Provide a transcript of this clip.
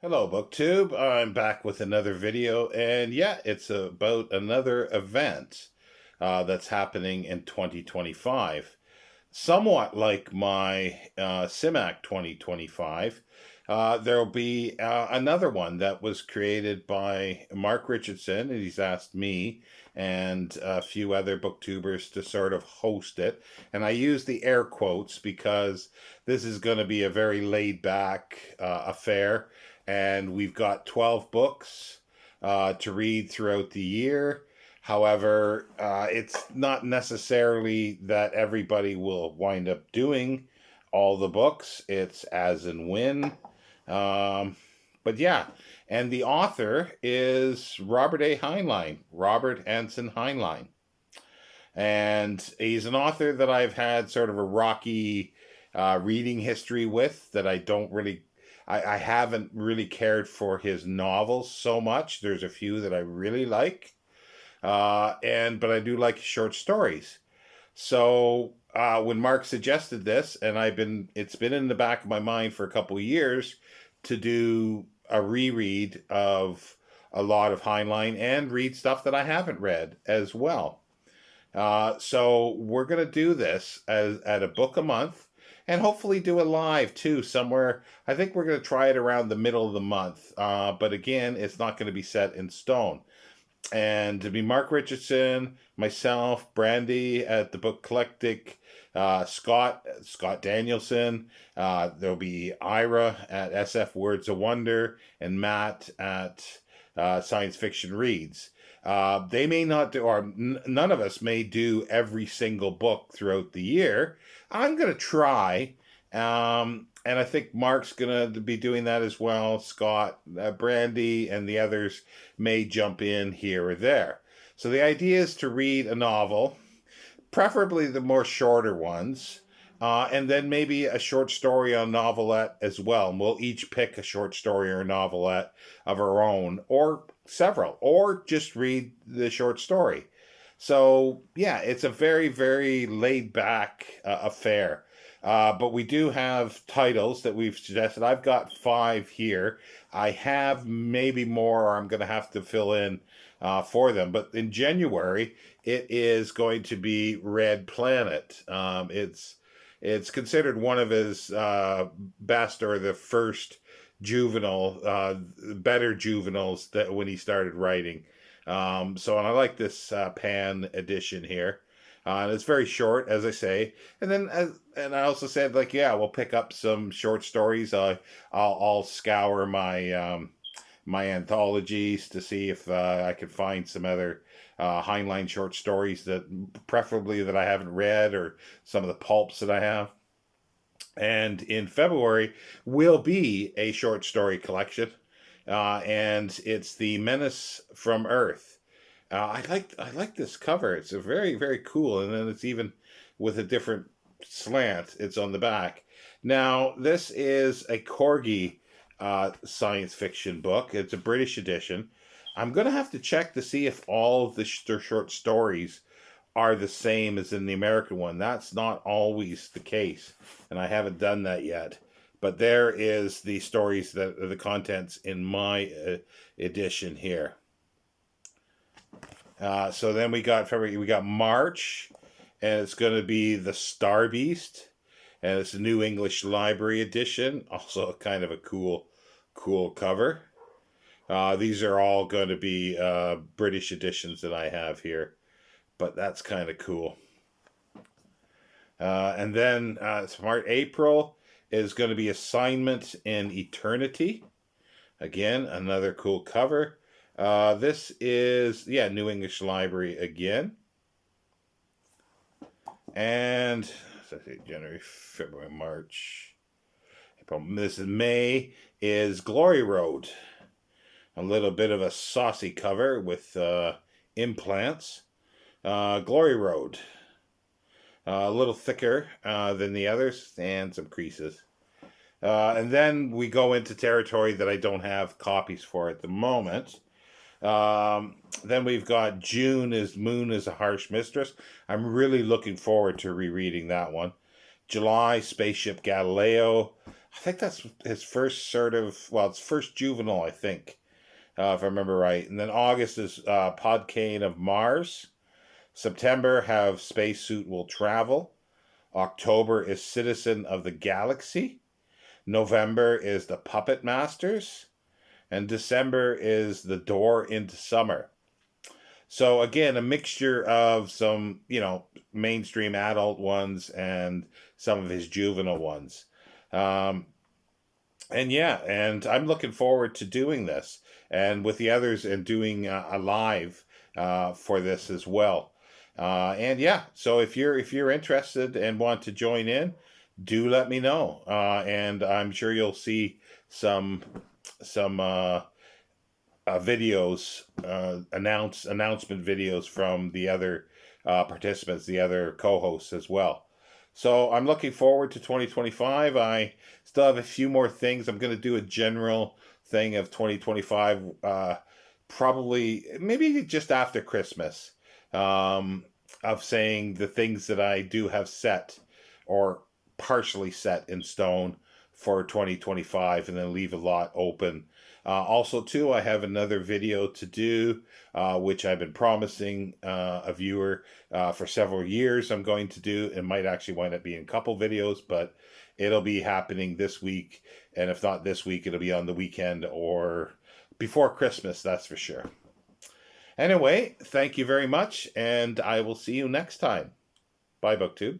Hello, BookTube. I'm back with another video, and yeah, it's about another event that's happening in 2025. Somewhat like my CIMAC 2025, there'll be another one that was created by Mark Richardson, and he's asked me and a few other booktubers to sort of host it. And I use the air quotes because this is going to be a very laid back affair, and we've got 12 books to read throughout the year. However, it's not necessarily that everybody will wind up doing all the books. It's as and when. Um, but yeah, and the author is Robert A. Heinlein, Robert Anson Heinlein. And he's an author that I've had sort of a rocky reading history with that I don't really I haven't really cared for his novels so much. There's a few that I really like, but I do like short stories. So when Mark suggested this, and it's been in the back of my mind for a couple of years to do a reread of a lot of Heinlein and read stuff that I haven't read as well. So we're gonna do this as at a book a month, and hopefully do a live too somewhere. I think we're gonna try it around the middle of the month, but again, it's not going to be set in stone. And to be Mark Richardson, myself, Brandy at the Book Collectic, Scott Danielson. There'll be Ira at SF Words of Wonder, and Matt at Science Fiction Reads. They may not do, or none of us may do every single book throughout the year. I'm going to try. And I think Mark's going to be doing that as well. Scott, Brandy, and the others may jump in here or there. So the idea is to read a novel, preferably the more shorter ones, and then maybe a short story or novelette as well. And we'll each pick a short story or novelette of our own, or several, or just read the short story. So yeah, it's a very, very laid back affair. But we do have titles that we've suggested. I've got 5 here. I have maybe more, or I'm going to have to fill in for them. But in January, it is going to be Red Planet. It's considered one of his best, or the first juvenile, better juveniles that when he started writing. And I like this Pan edition here. And it's very short, as I say. And I also said, like, yeah, we'll pick up some short stories. I'll scour my anthologies to see if I can find some other Heinlein short stories that preferably that I haven't read, or some of the pulps that I have. And in February will be a short story collection, and it's the Menace from Earth. I like this cover. It's a very, very cool, and then it's even with a different slant. It's on the back. Now this is a Corgi science fiction book. It's a British edition. I'm gonna have to check to see if all of the short stories are the same as in the American one. That's not always the case, and I haven't done that yet. But there is the stories that are the contents in my edition here. So then we got February, we got March, and it's going to be the Star Beast, and it's a New English Library edition. Also, kind of a cool cover. These are all going to be British editions that I have here, but that's kind of cool. And then Smart April is going to be Assignment in Eternity. Again, another cool cover. This is, yeah, New English Library again. And January, February, March, April. This is May is Glory Road. A little bit of a saucy cover with implants. Glory Road. A little thicker than the others, and some creases. And then we go into territory that I don't have copies for at the moment. Then we've got June is Moon is a Harsh Mistress. I'm really looking forward to rereading that one. July, Spaceship Galileo. I think that's his first it's first juvenile, I think, if I remember right. And then August is Podkayne of Mars. September have Spacesuit Will Travel. October is Citizen of the Galaxy. November is the Puppet Masters. And December is The Door into Summer. So again, a mixture of some, mainstream adult ones and some of his juvenile ones. Um, and yeah, and I'm looking forward to doing this and with the others and doing a live for this as well. And yeah, so if you're interested and want to join in, do let me know. And I'm sure you'll see some videos, announcement videos from the other participants, the other co-hosts as well. So I'm looking forward to 2025. I still have a few more things. I'm going to do a general thing of 2025, probably maybe just after Christmas, of saying the things that I do have set or partially set in stone for 2025, and then leave a lot open. Also, too, I have another video to do, which I've been promising a viewer for several years. I'm going to do. It might actually wind up being a couple videos, but it'll be happening this week. And if not this week, it'll be on the weekend or before Christmas, that's for sure. Anyway, thank you very much, and I will see you next time. Bye, BookTube.